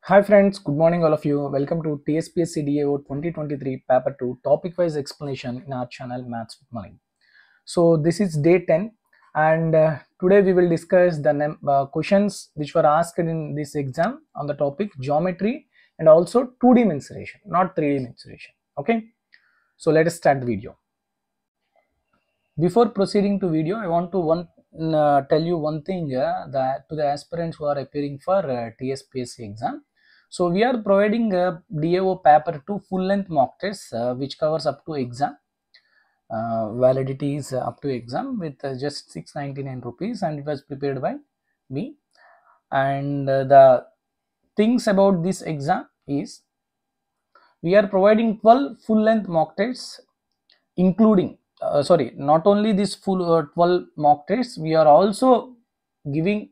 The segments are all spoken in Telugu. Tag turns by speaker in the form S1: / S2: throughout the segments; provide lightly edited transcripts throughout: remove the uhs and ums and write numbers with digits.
S1: Hi friends, good morning all of you. Welcome to TSPSC DAO 2023 Paper 2 Topic Wise Explanation in our channel Maths with Money. So this is day 10 and today we will discuss the questions which were asked in this exam on the topic geometry and also 2D mensuration, not 3D mensuration. Okay, so let us start the video. Before proceeding to video, I want to tell you one thing that to the aspirants who are appearing for TSPSC exam. So we are providing DAO paper 2 full length mock test which covers up to exam. Validity is up to exam with just 699 rupees, and it was prepared by me. And the things about this exam is we are providing 12 full length mock tests, including not only this full 12 mock tests, we are also giving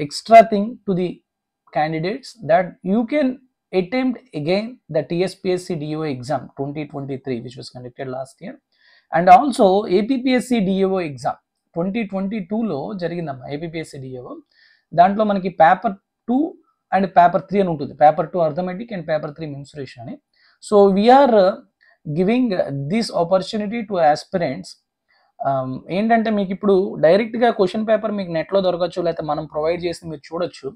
S1: extra thing to the candidates that you can attempt again the TSPSC DO exam 2023 which was conducted last year, and also APPSC DO exam 2022 లో జరిగిందమ్మా APPSC DO. దాంట్లో మనకి పేపర్ 2 అండ్ పేపర్ 3 అని ఉంటుంది. Paper 2 arithmetic and paper 3 mensuration అని. So we are giving this opportunity to aspirants. ఏంటంటే మీకు ఇప్పుడు డైరెక్ట్గా క్వశ్చన్ పేపర్ మీకు నెట్లో దొరకచ్చు, లేకపోతే మనం ప్రొవైడ్ చేసి మీరు చూడొచ్చు.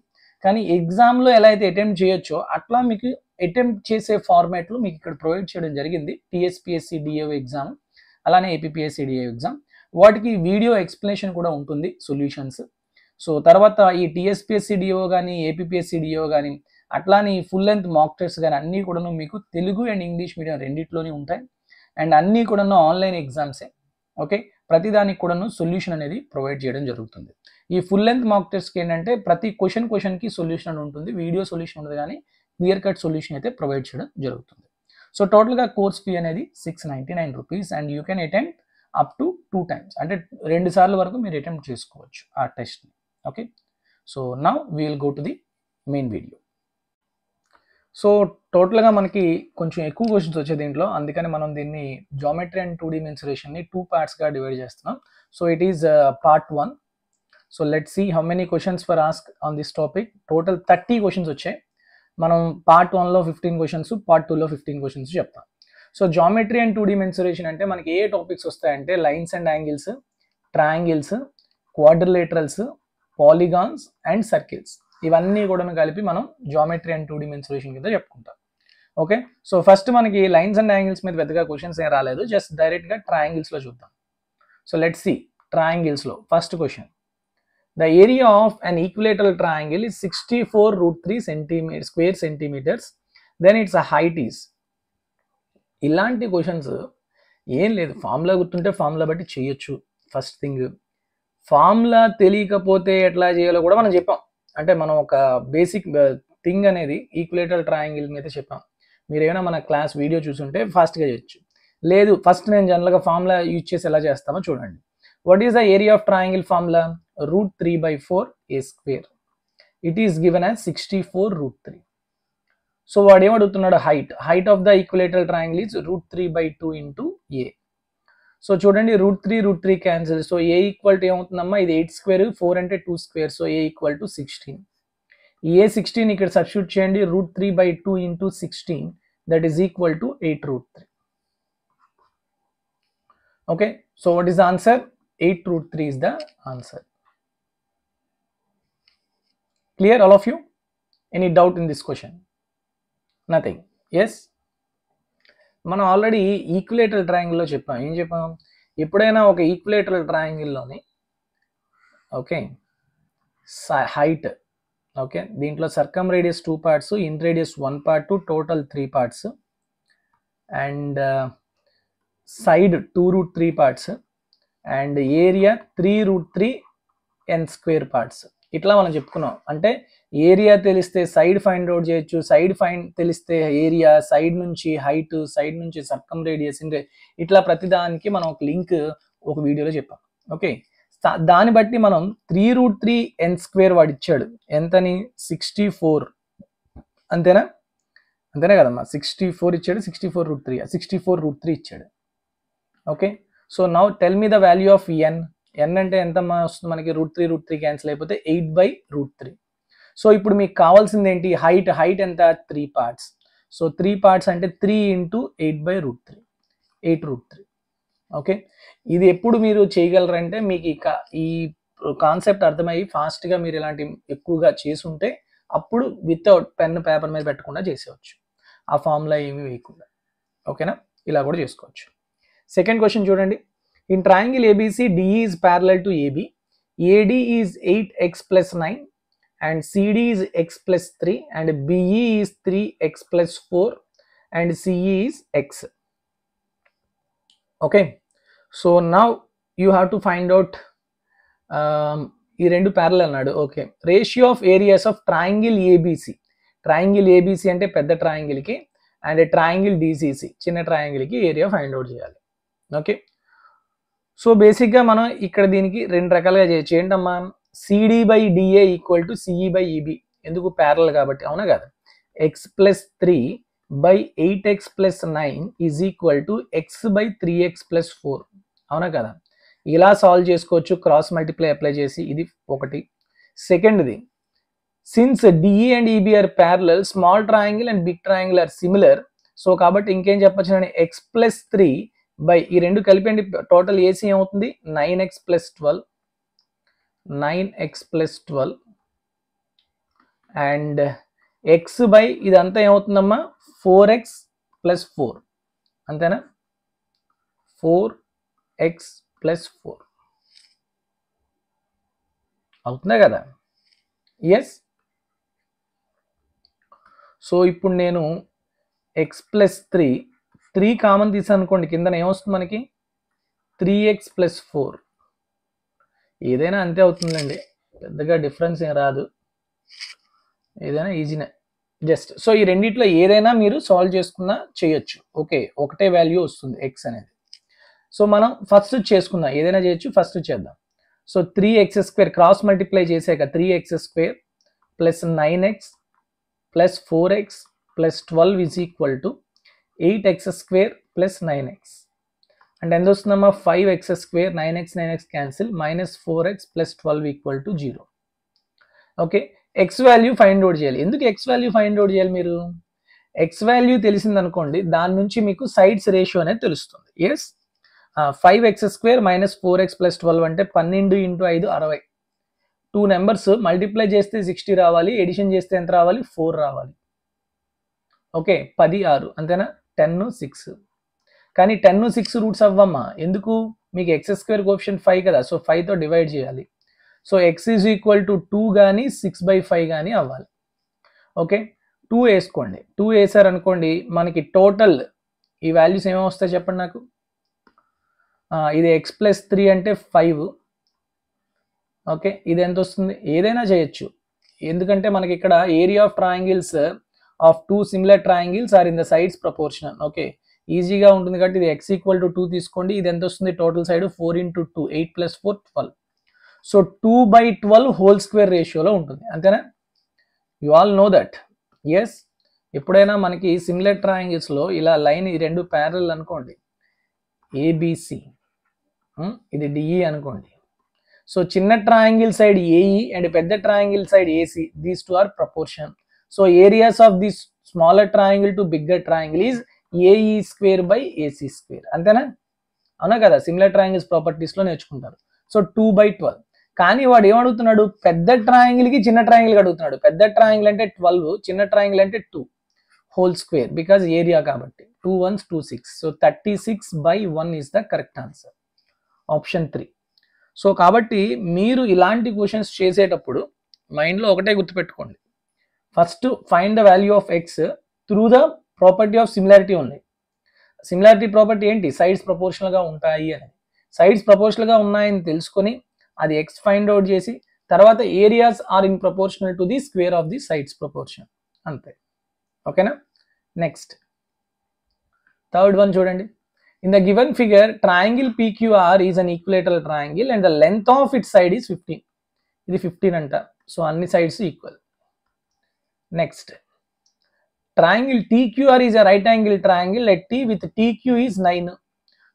S1: కానీ ఎగ్జామ్లో ఎలా అయితే అటెంప్ట్ చేయొచ్చో అట్లా మీకు అటెంప్ట్ చేసే ఫార్మాట్లో మీకు ఇక్కడ ప్రొవైడ్ చేయడం జరిగింది. టీఎస్పిఎస్సి డిఏఓ ఎగ్జామ్ అలానే ఏపీపీఎస్సి డిఏఓ ఎగ్జామ్, వాటికి వీడియో ఎక్స్ప్లెనేషన్ కూడా ఉంటుంది, సొల్యూషన్స్. సో తర్వాత ఈ టీఎస్పిఎస్సి డిఓ కానీ ఏపీపీఎస్సి డిఓ కానీ అట్లానే ఫుల్ లెంత్ మాక్ టెస్ట్ కానీ అన్నీ కూడాను మీకు తెలుగు అండ్ ఇంగ్లీష్ మీడియం రెండిట్లోనే ఉంటాయి. అండ్ అన్నీ కూడాను ఆన్లైన్ ఎగ్జామ్సే. ఓకే, ప్రతిదానికి కూడాను సొల్యూషన్ అనేది ప్రొవైడ్ చేయడం జరుగుతుంది. ఈ ఫుల్ లెంత్ మాక్ టెస్ట్కి ఏంటంటే ప్రతి క్వశ్చన్కి సొల్యూషన్ అని ఉంటుంది, వీడియో సొల్యూషన్ ఉంటుంది, కానీ క్లియర్ కట్ సొల్యూషన్ అయితే ప్రొవైడ్ చేయడం జరుగుతుంది. సో టోటల్గా కోర్స్ ఫీ అనేది 699 rupees, and you can attempt up to 2 times, అంటే 2 సార్లు వరకు మీరు అటెంప్ట్ చేసుకోవచ్చు ఆ టెస్ట్ని. Okay, so now we will go to the main video. So టోటల్గా మనకి కొంచెం ఎక్కువ క్వశ్చన్స్ వచ్చే దీంట్లో, అందుకని మనం దీన్ని జామెట్రీ అండ్ 2D మెన్సురేషన్ని 2 పార్ట్స్గా డివైడ్ చేస్తున్నాం. So it is part 1. So let see how many questions for ask on this topic. Total 30 questions వచ్చాయి. మనం పార్ట్ 1లో 15 క్వశ్చన్స్, పార్ట్ 2లో 15 క్వశ్చన్స్ చెప్తాం. So geometry and 2D mensuration అంటే మనకి ఏ టాపిక్స్ వస్తాయంటే lines and angles, triangles, quadrilaterals, polygons and circles, ఇవన్నీ కూడా కలిపి మనం జామెట్రీ అండ్ 2D మెన్సురేషన్ కింద చెప్పుకుంటాం. ఓకే, సో ఫస్ట్ మనకి లైన్స్ అండ్ యాంగిల్స్ మీద పెద్దగా క్వశ్చన్స్ ఏం రాలేదు, జస్ట్ డైరెక్ట్గా ట్రయాంగిల్స్లో చూద్దాం. సో లెట్స్ సి ట్రయాంగిల్స్లో first question. The area of an equilateral triangle is 64√3 square centimeters. Then its height is. ఇలాంటి క్వశ్చన్స్ ఏం లేదు, ఫార్ములా గుర్తుంటే ఫార్ములా బట్టి చేయొచ్చు. ఫస్ట్ థింగ్, ఫార్ములా తెలియకపోతే ఎట్లా చేయాలో కూడా మనం చెప్పాం. అంటే మనం ఒక బేసిక్ థింగ్ అనేది ఈక్విలేటరల్ ట్రయాంగిల్ మీద చెప్పాం. మీరు ఏమైనా మన క్లాస్ వీడియో చూసుంటే ఫాస్ట్గా చేయొచ్చు. లేదు, ఫస్ట్ నేను జనరల్గా ఫార్ములా యూజ్ చేసి ఎలా చేస్తామో చూడండి. What is the area of triangle formula? √3/4 a square. It is given as 64√3. So వాడు ఏమడుగుతున్నాడు, height of the equilateral triangle is √3/2 into a. So చూడండి, √3 cancel. So a equal to ఏమవుతుందమ్మా, ఇది 8 square, 4 అంటే 2 square, so a equal to 16. ఈ a 16 ఇక్కడ సబ్స్టిట్యూట్ చేయండి, √3/2 into 16, that is equal to 8√3. Okay, so what is the answer? 8√3 is the answer. Clear all of you? Any doubt in this question? Nothing. Yes? మనం ఆల్రెడీ ఈక్విలేటరల్ ట్రయాంగిల్లో చెప్పాం. ఏం చెప్పాం? ఎప్పుడైనా ఒక ఈక్విలేటరల్ ట్రయాంగిల్లోని ఓకే హైట్, ఓకే దీంట్లో circumradius 2 parts, inradius 1 part, total 3 parts, and side 2√3 parts, and area 3√3 n² parts. ఇట్లా మనం చెప్పుకున్నాం. అంటే ఏరియా తెలిస్తే సైడ్ ఫైండ్ అవుట్ చేయొచ్చు, సైడ్ తెలిస్తే ఏరియా, సైడ్ నుంచి హైట్, సైడ్ నుంచి సర్కమ్ రేడియస్, ఇట్లా ప్రతిదానికి మనం ఒక లింక్ ఒక వీడియోలో చెప్పాం. ఓకే, దాన్ని బట్టి మనం 3√3 n² వాడు ఇచ్చాడు. ఎంతని? 64. అంతేనా? అంతేనే కదమ్మా, 64 ఇచ్చాడు, 64√3 ఇచ్చాడు. Okay, so now tell me the value of n. n అంటే ఎంత వస్తుంది మనకి? √3 క్యాన్సిల్ అయిపోతే 8/√3. సో ఇప్పుడు మీకు కావాల్సింది ఏంటి, హైట్ ఎంత 3 పార్ట్స్. సో 3 పార్ట్స్ అంటే 3 × 8/√3, 8√3. ఓకే, ఇది ఎప్పుడు మీరు చేయగలరంటే మీకు ఈ కాన్సెప్ట్ అర్థమయ్యి ఫాస్ట్గా మీరు ఇలాంటి ఎక్కువగా చేసుంటే అప్పుడు వితౌట్ పెన్ పేపర్ మీద పెట్టకుండా చేసేవచ్చు, ఆ ఫార్ములా ఏమి వేయకుండా. ఓకేనా, ఇలా కూడా చేసుకోవచ్చు. సెకండ్ క్వశ్చన్ చూడండి. In triangle ABC DE is parallel to AB, AD is 8x plus 9 and CD is x plus 3 and BE is 3x plus 4 and CE is x. Okay, so now you have to find out ఈ రెండు ప్యారలల్ అన్నాడు. Okay, ratio of areas of triangle ABC. Triangle ABC అంటే పెద్ద ట్రయాంగిల్కి అండ్ ట్రయాంగిల్ DCC చిన్న ట్రయాంగిల్కి ఏరియా ఫైండ్ అవుట్ చేయాలి. ఓకే, సో బేసిక్గా మనం ఇక్కడ దీనికి రెండు రకాలుగా చేయొచ్చు. ఏంటమ్మా, CD/DA = CE/EB. ఎందుకు, ప్యారలల్ కాబట్టి, అవునా కదా. x + 3/8x + 9 = x/3x + 4, అవునా కదా. ఇలా సాల్వ్ చేసుకోవచ్చు క్రాస్ మల్టిప్లై అప్లై చేసి. ఇది ఒకటి. సెకండ్ది, since DE and EB are parallel, small triangle and big triangle are similar. So కాబట్టి ఇంకేం చెప్పచ్చు అంటే x + 3 ఈ రెండు కలిపండి, టోటల్ AC ఏమవుతుంది 9x + 12, 9x + 12 అండ్ x ఇదంతా ఏమవుతుందమ్మా 4x + 4, అంతేనా, 4x + 4 అవుతుందా కదా. ఎస్, సో ఇప్పుడు నేను x + 3 కామన్ తీసాను అనుకోండి, కింద ఏమొస్తుంది మనకి 3x + 4. ఏదైనా అంతే అవుతుందండి, పెద్దగా డిఫరెన్స్ ఏం రాదు, ఏదైనా ఈజీనే జస్ట్. సో ఈ రెండిట్లో ఏదైనా మీరు సాల్వ్ చేసుకున్నా చేయొచ్చు. ఓకే, ఒకటే వాల్యూ వస్తుంది x అనేది. సో మనం ఫస్ట్ చేసుకుందాం, ఏదైనా చేయొచ్చు, ఫస్ట్ చేద్దాం. సో 3x² క్రాస్ మల్టిప్లై చేసాక 3x² + 9x + 4x + 12 = 8x² + 9x. అంటే ఎంత వస్తుందమ్మా 5x², 9x cancel, -4x + 12 = 0. Okay, x value find out చేయాలి. ఎందుకు x వాల్యూ ఫైండ్ అవుట్ చేయాలి మీరు, x వాల్యూ తెలిసింది అనుకోండి, దాని నుంచి మీకు సైడ్స్ రేషియో అనేది తెలుస్తుంది. ఎస్, 5x² - 4x + 12 అంటే 12 × 5 60. 2 నెంబర్స్ మల్టిప్లై చేస్తే 60 రావాలి, ఎడిషన్ చేస్తే ఎంత రావాలి 4 రావాలి. ఓకే, 10 6, అంతేనా, 10 6. కానీ 10 6 రూట్స్ అవ్వమ్మా, ఎందుకు, మీకు x² కోఎఫిషియంట్ 5 కదా, సో 5తో డివైడ్ చేయాలి. సో x = 2 కానీ 6/5 కానీ అవ్వాలి. ఓకే, 2 వేసుకోండి. 2 వేసారనుకోండి, మనకి టోటల్ ఈ వాల్యూస్ ఏమేమి వస్తాయి చెప్పండి నాకు. ఇది x + 3 అంటే 5. ఓకే, ఇది ఎంత వస్తుంది, ఏదైనా చేయొచ్చు, ఎందుకంటే మనకి ఇక్కడ area of triangles of 2 similar triangles are in the sides proportional. Okay, ఈజీగా ఉంటుంది కాబట్టి ఇది x = 2 తీసుకోండి. ఇది ఎంత వస్తుంది, total side 4 × 2, 8 + 4 12. So 2/12 whole square రేషియోలో ఉంటుంది, అంతేనా. You all know that. Yes, ఎప్పుడైనా మనకి సిమిలర్ ట్రయాంగిల్స్లో ఇలా లైన్ ఈ రెండు ప్యారలల్ అనుకోండి, ABC, ఇది DE అనుకోండి. సో చిన్న ట్రయాంగిల్ సైడ్ AE అండ్ పెద్ద triangle side AC, these two are proportion. So areas of this smaller triangle to bigger triangle is AE² / AC², అంతేనా, అవునా కదా. సిమిలర్ ట్రయాంగిల్స్ ప్రాపర్టీస్లో నేర్చుకుంటారు. సో 2/12. కానీ వాడు ఏమడుగుతున్నాడు, పెద్ద ట్రయాంగిల్కి చిన్న ట్రయాంగిల్ అడుగుతున్నాడు. పెద్ద ట్రయాంగిల్ అంటే 12, చిన్న ట్రయాంగిల్ అంటే 2 హోల్ స్క్వేర్, బికాజ్ ఏరియా కాబట్టి. 2 1s 2 6. So 36/1 is the correct answer, option 3. So కాబట్టి మీరు ఇలాంటి క్వశ్చన్స్ చేసేటప్పుడు మైండ్లో ఒకటే గుర్తుపెట్టుకోండి, first find the value of x through the property of similarity ఉంది. సిమిలారిటీ ప్రాపర్టీ ఏంటి, సైడ్స్ ప్రపోర్షనల్గా ఉంటాయి అని. సైడ్స్ ప్రపోర్షనల్గా ఉన్నాయని తెలుసుకొని అది x ఫైండ్ అవుట్ చేసి తర్వాత areas are in proportional to the square of the sides proportion, అంతే. ఓకేనా. నెక్స్ట్ థర్డ్ వన్ చూడండి. In the given figure, triangle PQR is an equilateral triangle and the length of its side is 15. ఇది 15 అంట. సో అన్ని sides equal. Next, triangle TQR is a right angle triangle at T with TQ is 9.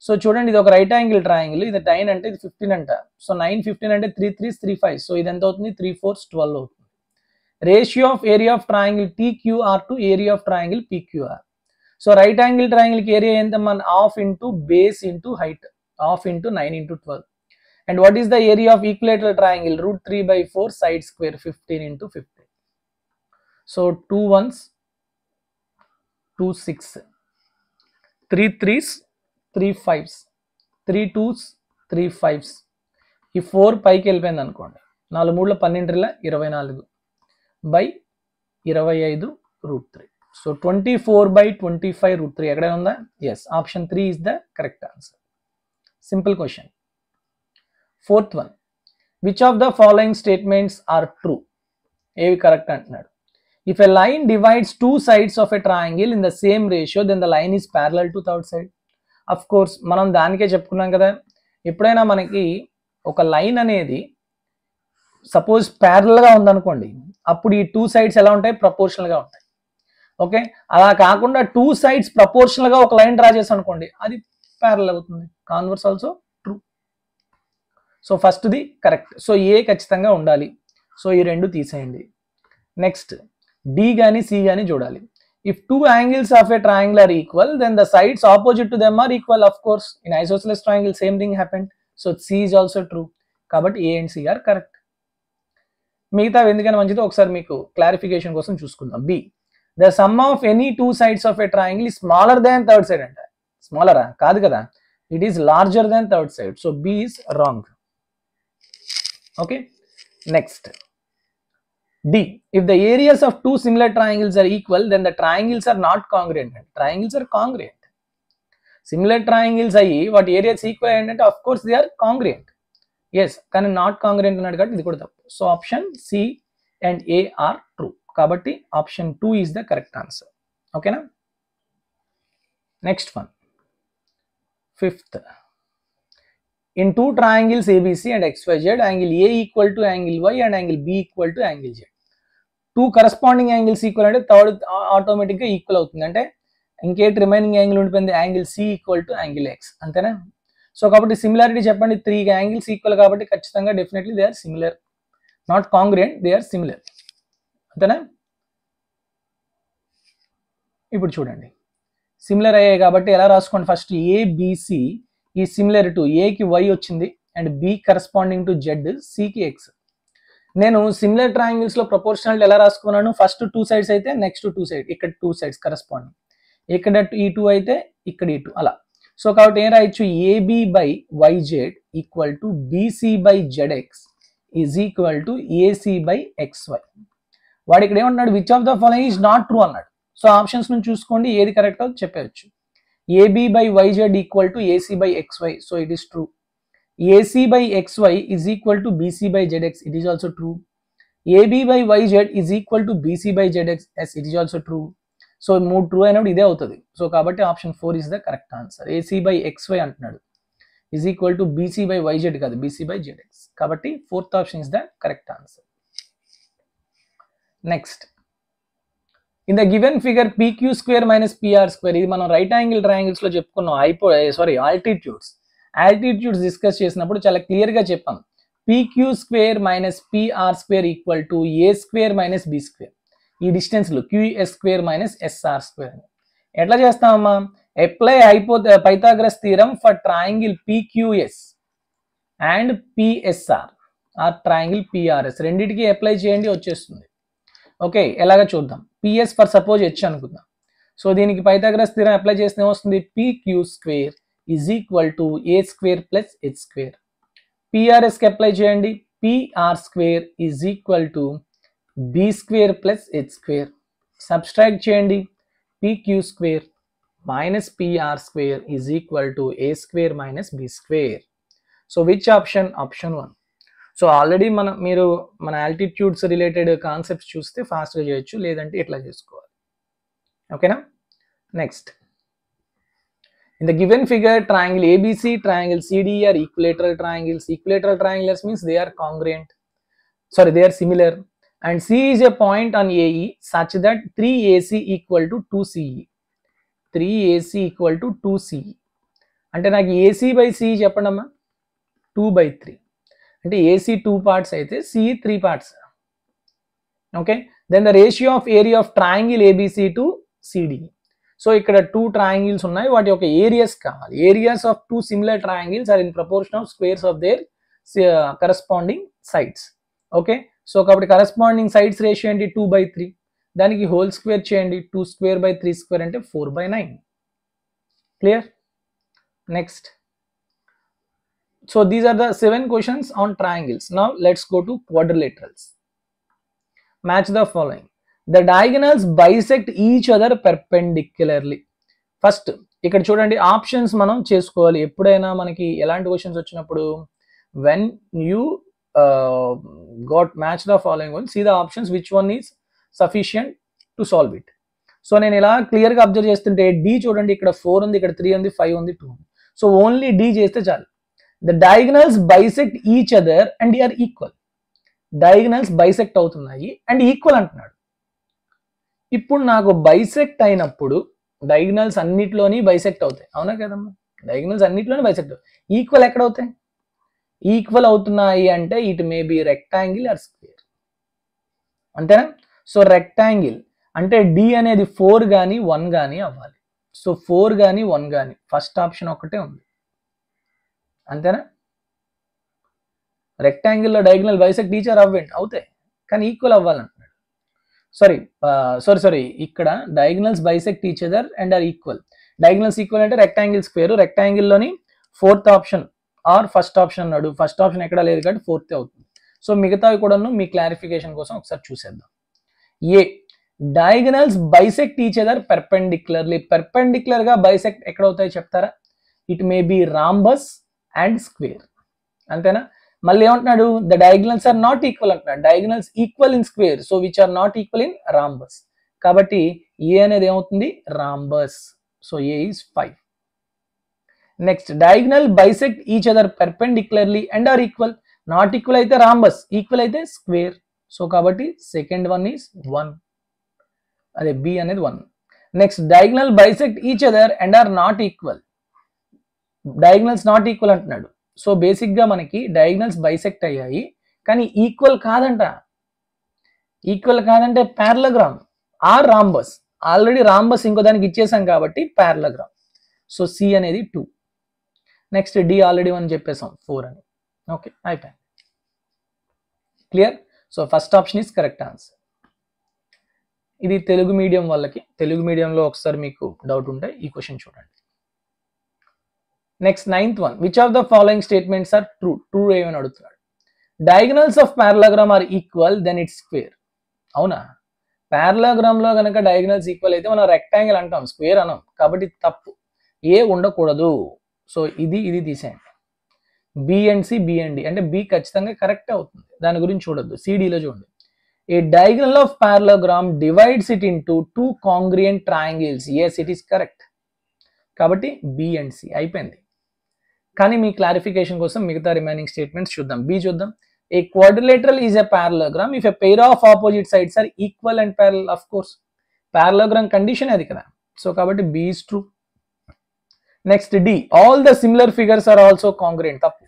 S1: So చూడండి, ఇది ఒక రైట్ యాంగిల్ ట్రయాంగిల్, ఇది 9 అంటే ఇది 15 అంట. సో 9 15 అంటే 3 3s 3 5. సో ఇది ఎంత అవుతుంది, 3 4s 12 అవుతుంది. Ratio of area of triangle TQR to area of triangle PQR. So right angle ట్రయాంగిల్కి ఏరియా ఎంత మన half into base into height, half into 9 into 12. And what is the area of equilateral triangle √3/4 side square 15 into 15. So 2 1s 2 6, 3 3s 3 5s, 3 2s 3 5s. ఈ 4 పైకి వెళ్ళిపోయింది అనుకోండి, 4 3 12 24 బై 25 √3. సో 24/25 √3 ఎక్కడైనా ఉందా? Yes, option 3 is the correct answer. Simple question. Fourth one, which of the following statements are true? ఏవి కరెక్ట్ అంటున్నాడు. If a line divides 2 sides of a triangle in the same ratio then the line is parallel to third side. Of course మనం దానికే చెప్పుకున్నాం కదా, ఎప్పుడైనా మనకి ఒక లైన్ అనేది సపోజ్ ప్యారలల్గా ఉందనుకోండి, అప్పుడు ఈ 2 sides ఎలా ఉంటాయి? ప్రపోర్షనల్గా ఉంటాయి. ఓకే, అలా కాకుండా 2 sides ప్రపోర్షనల్గా ఒక లైన్ డ్రా చేసి అనుకోండి, అది ప్యారలల్ అవుతుంది. Converse also true. సో ఫస్ట్ది కరెక్ట్. సో ఏ ఖచ్చితంగా ఉండాలి. సో ఈ 2 తీసేయండి. నెక్స్ట్ డి కానీ సి కానీ చూడాలి. If 2 angles of a triangle are equal then the sides opposite to them are equal. Of course in isosceles triangle same thing happened. So C is also true. కాబట్టి A and C are correct. మిగతా ఎందుకని మంచిదో ఒకసారి మీకు క్లారిఫికేషన్ కోసం చూసుకుందాం. B, the sum of any 2 sides of a triangle is smaller than third side. అంటే స్మాలరా? కాదు కదా, it is larger than third side. So B is wrong. Okay, next D, if the areas of 2 similar triangles are equal then the triangles are not congruent. Triangles are congruent. Similar triangles అయ్యి వాటి ఏరియాస్ ఈక్వల్ ఏంటంటే of course they are congruent. Yes, కానీ నాట్ కాంగ్రుయెంట్ అన్నాడు కాబట్టి ఇది కూడా తప్పు. So option C and A are true. కాబట్టి option 2 is the correct answer. ఓకేనా? Next one, fifth. In 2 triangles ABC and XYZ, angle A equal to angle Y and angle B equal to angle Z. 2 corresponding angles equal అంటే థర్డ్ ఆటోమేటిక్గా ఈక్వల్ అవుతుంది. అంటే ఇంకేటి రిమైనింగ్ యాంగిల్ ఉండిపోయింది, angle C equal to angle X. అంతేనా? సో కాబట్టి సిమిలారిటీ చెప్పండి. 3 angles ఈక్వల్ కాబట్టి ఖచ్చితంగా definitely they are similar. Not congruent, they are similar. అంతేనా? ఇప్పుడు చూడండి, సిమిలర్ అయ్యాయి కాబట్టి ఎలా రాసుకోండి. ఫస్ట్ ఏబిసి ఈ సిమిలర్ టు ఏకి వై వచ్చింది and B corresponding to Z, సికి ఎక్స్. నేను సిమిలర్ ట్రయాంగిల్స్ లో ప్రపోర్షనల్ ఎలా రాసుకున్నాను? ఫస్ట్ 2 sides అయితే నెక్స్ట్ 2 sides, ఇక్కడ 2 sides కరస్పాండింగ్, ఇక్కడ ఈ 2 అయితే ఇక్కడ ఈ 2 అలా. సో కాబట్టి ఏం రాయొచ్చు? AB by YZ equal to BC by ZX is equal to AC by XY. వాడు ఇక్కడ ఏమంటున్నాడు? Which of the following is not true అన్నాడు. సో ఆప్షన్స్ నుంచి చూసుకోండి ఏది కరెక్ట్ అవుతుందో చెప్పవచ్చు. AB by YZ equal to AC by XY, so it is true. AC by XY is equal to BC by ZX, it is also true. AB by YZ is equal to BC by ZX, yes, it is also true. So మూడు ట్రూ అయినప్పుడు ఇదే అవుతుంది. సో కాబట్టి option 4 is the correct answer. AC by XY అంటున్నాడు is equal to BC by YZ కాదు, BC by ZX. కాబట్టి 4th option is the correct answer. Next, in the given figure PQ square minus PR square, ఇది మనం రైట్ యాంగిల్ ట్రయాంగిల్స్ లో చెప్పుకున్నాం. ఆల్టిట్యూడ్స్ డిస్కస్ చేసినప్పుడు చాలా క్లియర్ గా చెప్పాం. PQ square minus PR square equal to A square minus B square. ఈ డిస్టెన్స్ లో QS square minus SR square. ఎట్లా చేస్తామమ్మా? Apply Pythagoras theorem for triangle PQS and PSR or triangle PRS. రెండింటికి అప్లై చేయండి, వచ్చేస్తుంది. ఓకే, ఎలాగ చూద్దాం. పిఎస్ ఫర్ సపోజ్ హెచ్ అనుకుందాం. సో దీనికి పైథాగరస్ థీరం అప్లై చేస్తే ఏమొస్తుంది? PQ square is equal to A square plus H square. పిఆర్ఎస్కి అప్లై చేయండి. PR square is equal to B square plus H square. Subtract చేయండి. PQ square minus PR square is equal to A square minus B square. So which option? Option 1. So already మీరు మన ఆల్టిట్యూడ్స్ రిలేటెడ్ కాన్సెప్ట్స్ చూస్తే ఫాస్ట్గా చేయొచ్చు, లేదంటే ఇట్లా చేసుకోవాలి. ఓకేనా? Next, in the given figure triangle ABC, triangle CDE are equilateral triangles. Equilateral triangles means they are congruent, they are similar. And C is a point on AE such that 3AC equal to 2CE. 3AC equal to 2CE అంటే నాకు AC బై CE చెప్పండి అమ్మా. 2/3 అంటే AC 2 parts అయితే CE 3 parts. Okay. Then the ratio of area of triangle ABC to CD. So ఇక్కడ 2 ట్రయాంగిల్స్ ఉన్నాయి, వాటి యొక్క ఏరియాస్ కావాలి. Areas of 2 similar triangles are in proportion of squares of their corresponding sides. Okay. So కాబట్టి కరస్పాండింగ్ సైడ్స్ రేషియో ఏంటి 2/3, దానికి హోల్ స్క్వేర్ చేయండి, 2 square by 3 square అంటే 4/9. Clear? Next, so these are the 7 questions on triangles. Now let's go to quadrilaterals. Match the following. The diagonals bisect each other perpendicularly. First ఇక్కడ చూడండి, ఆప్షన్స్ మనం చేసుకోవాలి ఎప్పుడైనా మనకి ఎలాంటి క్వశ్చన్స్ వచ్చినప్పుడు. when you got match the following one, see the options which one is sufficient to solve it. So నేను ఇలా క్లియర్గా అబ్జర్వ్ చేస్తుంటే డి చూడండి, ఇక్కడ 4 ఉంది, ఇక్కడ 3 ఉంది, 5 ఉంది, 2 ఉంది. సో ఓన్లీ డి చేస్తే చాలు. The diagonals bisect each other and they are equal. Diagonals bisect అవుతున్నాయి అండ్ ఈక్వల్ అంటున్నాడు. ఇప్పుడు నాకు బైసెక్ట్ అయినప్పుడు డయాగనల్స్ అన్నిట్లోని బైసెక్ట్ అవుతాయి, అవునా కదమ్మా? డయాగనల్స్ అన్నిట్లోని బైసెక్ట్ అవుతాయి. ఈక్వల్ ఎక్కడ అవుతాయి? ఈక్వల్ అవుతున్నాయి అంటే it may be rectangle or square, అంతేనా? సో రెక్టాంగిల్ అంటే డి అనేది 4 కానీ 1 కానీ అవ్వాలి. సో 4 కానీ 1 కానీ ఫస్ట్ ఆప్షన్ ఒకటే ఉంది, అంతేనా? రెక్టాంగిల్లో డయాగనల్ బైసెక్ట్ ఈచ్ ఆర్ అవ్వండి అవుతాయి, కానీ ఈక్వల్ అవ్వాలంటున్నాడు. సారీ ఇక్కడ diagonals bisect each other and are equal. Diagonals equal అంటే రెక్టాంగిల్ స్క్వేర్, రెక్టాంగిల్లోని 4th option or first option అన్నాడు. ఫస్ట్ ఆప్షన్ ఎక్కడ లేదు కాబట్టి 4th అవుతుంది. సో మిగతావి కూడాను మీ క్లారిఫికేషన్ కోసం ఒకసారి చూసేద్దాం. A diagonals bisect each other perpendicularly. Perpendicular గా బైసెక్ట్ ఎక్కడ అవుతాయి చెప్తారా? It may be rhombus and square, అంతేనా? మళ్ళీ ఏమంటున్నాడు? The diagonals are not equal అంటున్నాడు. Diagonals equal in square, so which are not equal in rhombus. కాబట్టి ఏ అనేది ఏమవుతుంది? Rhombus. So A is 5. Next, diagonal bisect each other perpendicularly and are equal. Not equal అయితే రాంబస్, ఈక్వల్ అయితే స్క్వేర్. సో కాబట్టి సెకండ్ వన్ ఈజ్ 1, అదే బి అనేది 1. Next, diagonal bisect each other and are not equal. Diagonals not equal అంటున్నాడు. సో బేసిక్ గా మనకి డయాగనల్స్ బైసెక్ట్ అయ్యాయి కానీ ఈక్వల్ కాదంట. ఈక్వల్ కాదంటే పారలగ్రామ్ ఆర్ రాంబస్. ఆల్రెడీ రాంబస్ ఇంకో దానికి ఇచ్చేసాం కాబట్టి పారలగ్రామ్. సో సి అనేది 2. నెక్స్ట్ డి ఆల్రెడీ 1 చెప్పేసాం, 4 అని. ఓకే, అయిపోయింది. Clear? So first option is correct answer. ఇది తెలుగు మీడియం వాళ్ళకి, తెలుగు మీడియంలో ఒకసారి మీకు డౌట్ ఉంటే ఈ క్వశ్చన్ చూడండి. Next 9th one, which of the following statements are true? True ఏమని అడుగుతున్నాడు. Diagonals of parallelogram are equal then it's square. అవునా? పారలగ్రామ్ లో కనుక డయాగనల్స్ ఈక్వల్ అయితే మనం రెక్టాంగిల్ అంటాం, స్క్వేర్ అనం. కాబట్టి తప్పు, ఏ ఉండకూడదు. సో ఇది తీసేయండి. B and C, B and D అంటే బి ఖచ్చితంగా కరెక్ట్ అవుతుంది, దాని గురించి చూడొద్దు. సిడిలో చూడండి. A diagonal of parallelogram divides it into 2 congruent triangles. Yes, it is correct. కాబట్టి బి అండ్ సి అయిపోయింది. కానీ మీ క్లారిఫికేషన్ కోసం మిగతా రిమైనింగ్ స్టేట్మెంట్స్ చూద్దాం. బి చూద్దాం. A quadrilateral is a parallelogram if a pair of opposite sides are equal and parallel. Of course parallelogram condition అది కదా. సో కాబట్టి B is true. Next D, all the similar figures are also congruent. తప్పు.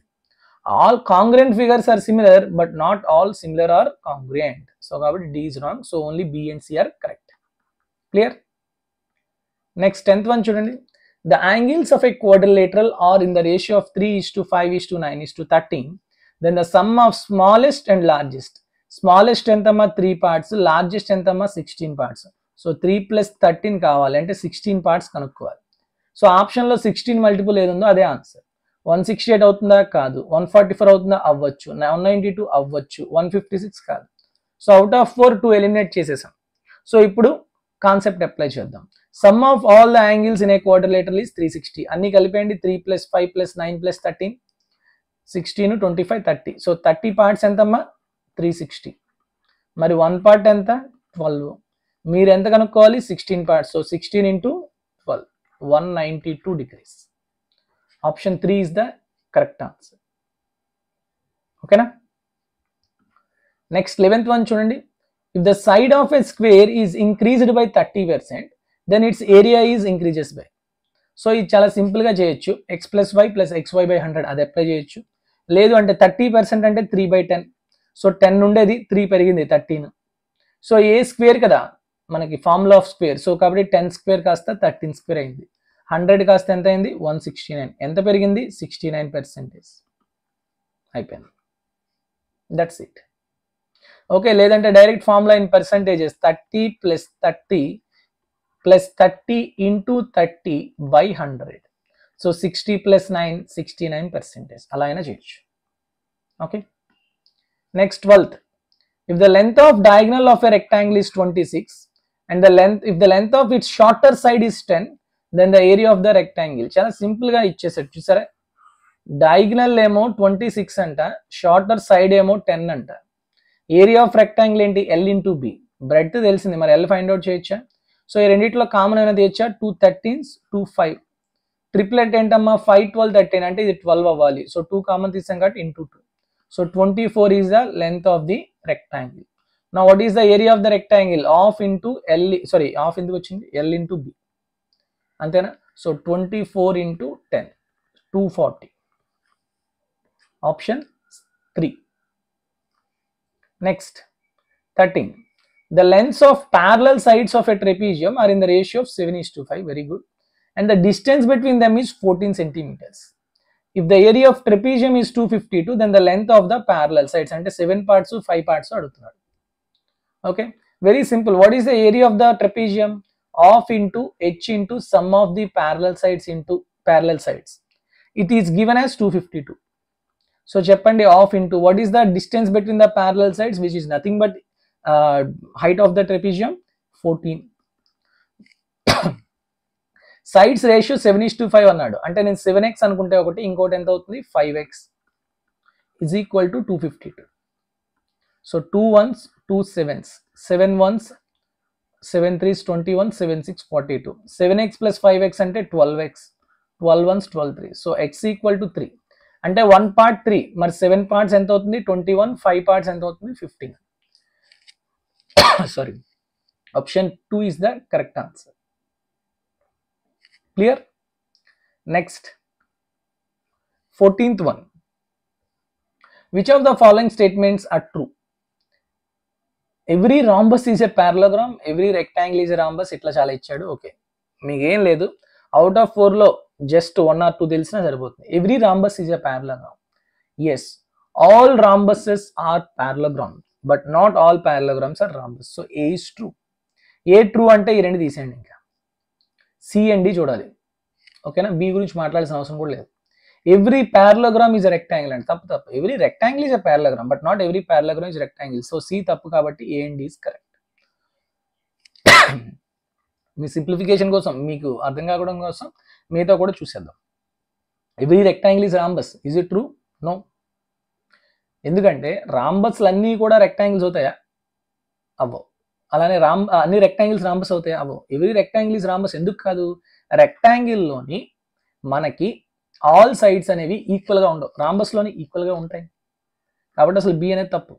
S1: All congruent figures are similar but not all similar are congruent. So కాబట్టి D is wrong. So only B and C are correct. Clear? Next 10th one చూడండి. The angles of a quadrilateral are in the ratio of 3:5:9:13. Then the sum of smallest and largest. Smallest ఎంతమ్మా 3 parts, largest ఎంతమ్మా 16 parts. సో 3 + 13 కావాలి అంటే 16 parts కనుక్కోవాలి. సో ఆప్షన్లో 16 మల్టిపుల్ ఏదుందో అదే ఆన్సర్. 168 అవుతుందా? కాదు. 144 అవుతుందా? అవ్వచ్చు. 192 అవ్వచ్చు. 156 కాదు. సో అవుట్ ఆఫ్ 4 2 ఎలిమినేట్ చేసేసాం. సో ఇప్పుడు కాన్సెప్ట్ అప్లై చేద్దాం. Some of all the angles in a quadrilateral is 360. అన్ని కలిపేయండి. 3 + 5 + 9 + 13 16 25 30. సో 30 పార్ట్స్ ఎంతమ్మా? 360. మరి 1 పార్ట్ ఎంత? 12. మీరు ఎంత కనుక్కోవాలి? 16 parts. So 16 × 12 192 degrees. Option 3 is the correct answer. ఓకేనా? నెక్స్ట్ 11th one చూడండి. If the side of a square is increased by 30%, then its area is increases by. So ఇది చాలా సింపుల్ గా చేయొచ్చు. x + y + xy/100 అది అప్లై చేయొచ్చు. లేదు అంటే 30% అంటే 3/10. సో 10 ఉండేది 3 పెరిగింది 13. సో ఏ స్క్వేర్ కదా మనకి ఫార్ములా ఆఫ్ స్క్వేర్, సో కాబట్టి 10 స్క్వేర్ కాస్త 13 స్క్వేర్ అయింది. 100 కాస్త ఎంత అయింది 169, ఎంత పెరిగింది 69%. అయిపోయింది, దట్స్ ఇట్. ఓకే, లేదంటే direct formula in percentages 30 plus 30 plus 30 into 30 by 100. So 60 plus 9 69%, అలా అయినా చేయొచ్చు. Okay, next 12th. If the length of diagonal of a rectangle is 26 and if the length of its shorter side is 10, then the area of the rectangle. చాలా సింపుల్ గా ఇచ్చేసారు చూసారా, డయాగ్నల్ ఏమో 26 అంట, షార్టర్ సైడ్ ఏమో 10 అంట. ఏరియా ఆఫ్ రెక్టాంగిల్ ఏంటి L ఇంటూ బి, బ్రెడ్త్ తెలిసింది, మరి L ఫైండ్ అవుట్ చేయొచ్చా? సో ఈ రెండిట్లో కామన్ అయినా తీయచ్చా, 2 13s 2 5, ట్రిప్లెట్ ఏంటమ్మా 5 12 13 అంటే ఇది 12 అవ్వాలి. సో 2 కామన్ తీసాం కాబట్టి into 2. So 24 is the length of the rectangle. Now what is the area of the rectangle? Half into L, sorry, half into వచ్చింది L into B, అంతేనా? So 24 into 10 240, option 3. Next 13. The lengths of parallel sides of a trapezium are in the ratio of 7:5, very good, and the distance between them is 14 centimeters. If the area of trapezium is 252, then the length of the parallel sides అంటే 7 parts 5 parts అడుగుతున్నాడు. Okay, very simple. What is the area of the trapezium? Half into h into sum of the parallel sides into parallel sides. It is given as 252. So చెప్పండి, half into what is the distance between the parallel sides, which is nothing but height of the trapezium 14. Sides ratio 7:5 అన్నాడు, అంటే నేను 7x అనుకుంటే ఒకటి, ఇంకోటి ఎంత అవుతుంది 5x is equal to 252. So 2 1s 2 7s 7 1s 7 3s 21 7 6 42, 7x plus 5x అంటే 12x, 12 1s 12 3, so x equal to 3 అంటే 1 part 3, మరి 7 parts ఎంత అవుతుంది 21, 5 parts ఎంత అవుతుంది 15. Sorry, option 2 is the correct answer. Clear? Next, 14th one. Which of the following statements are true? Every rhombus is a parallelogram, every rectangle is a rhombus, ఇట్లా చాలా ఇచ్చాడు. ఓకే, మీకు ఏం లేదు, అవుట్ ఆఫ్ 4 లో జస్ట్ 1 or 2 తెలిసినా సరిపోతుంది. Every rhombus is a parallelogram. Yes, all rhombuses are parallelograms, but not all parallelograms are rhombus. So A is true. A true అంటే ఈ రెండు తీసేయండి, ఇంకా సి అండ్ డి చూడాలి. ఓకేనా, బి గురించి మాట్లాడాల్సిన అవసరం కూడా లేదు. Every parallelogram is a rectangle అంటే తప్పు. Every rectangle is a parallelogram, but not every parallelogram is a rectangle. So C తప్పు, కాబట్టి A and D is correct. మీ సింప్లిఫికేషన్ కోసం, మీకు అర్థం కావడం కోసం మీతో కూడా చూసేద్దాం. Every rectangle is rhombus, is it true? No. ఎందుకంటే రాంబస్లు అన్నీ కూడా రెక్టాంగిల్స్ అవుతాయా? అవ్వవు. అలానే అన్ని రెక్టాంగిల్స్ రాంబస్ అవుతాయా? అవ్వవు. ఎవ్రీ రెక్టాంగిల్ ఇస్ రాంబస్ ఎందుకు కాదు? రెక్టాంగిల్లోని మనకి ఆల్ సైడ్స్ అనేవి ఈక్వల్గా ఉండవు, రాంబస్లోని ఈక్వల్గా ఉంటాయి. కాబట్టి అసలు బి అనేది తప్పు.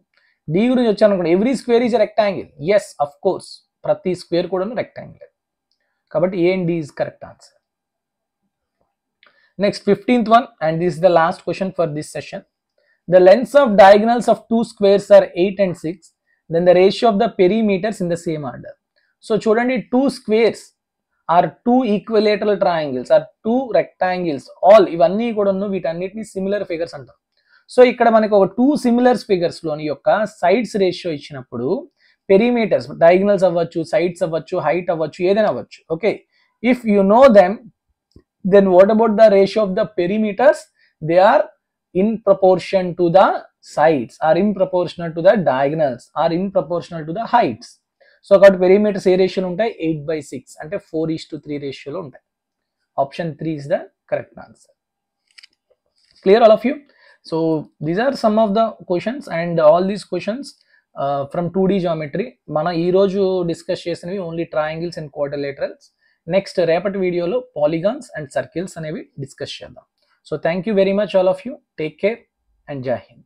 S1: డి గురించి వచ్చాను, every square is rectangle. Yes, of course, ప్రతి స్క్వేర్ కూడా రెక్టాంగిల్. కాబట్టి A and D is correct answer. Next 15th one, and this is the last question for this session. The lengths of diagonals of two squares are 8 and 6. Then the ratio of the perimeters in the same order. So చూడండి, two squares are two equilateral triangles are two rectangles, all ఇవన్నీ కూడా వీటన్నిటిని సిమిలర్ ఫిగర్స్ అంటాం. సో ఇక్కడ మనకి ఒక 2 సిమిలర్ ఫిగర్స్ లోని యొక్క సైడ్స్ రేషియో ఇచ్చినప్పుడు పెరిమీటర్స్, డయాగనల్స్ అవ్వచ్చు, సైడ్స్ అవ్వచ్చు, హైట్ అవ్వచ్చు, ఏదైనా అవ్వచ్చు. Okay, if you know them, then what about the ratio of the perimeters? They are in proportion to the sides, are in proportional to the diagonals, are in proportional to the heights. So కాబట్టి perimeters ఏ రేషియోలో ఉంటాయి? 8/6 అంటే 4:3 రేషియోలో ఉంటాయి. Option 3 is the correct answer. Clear all of you? So these are some of the questions, and all these questions from 2D geometry. మన ఈ రోజు డిస్కస్ చేసినవి only triangles and quadrilaterals. Next రేపటి వీడియోలో పాలిగాన్స్ అండ్ సర్కిల్స్ అనేవి డిస్కస్ చేద్దాం. So thank you very much all of you. Take care and జై హింద్.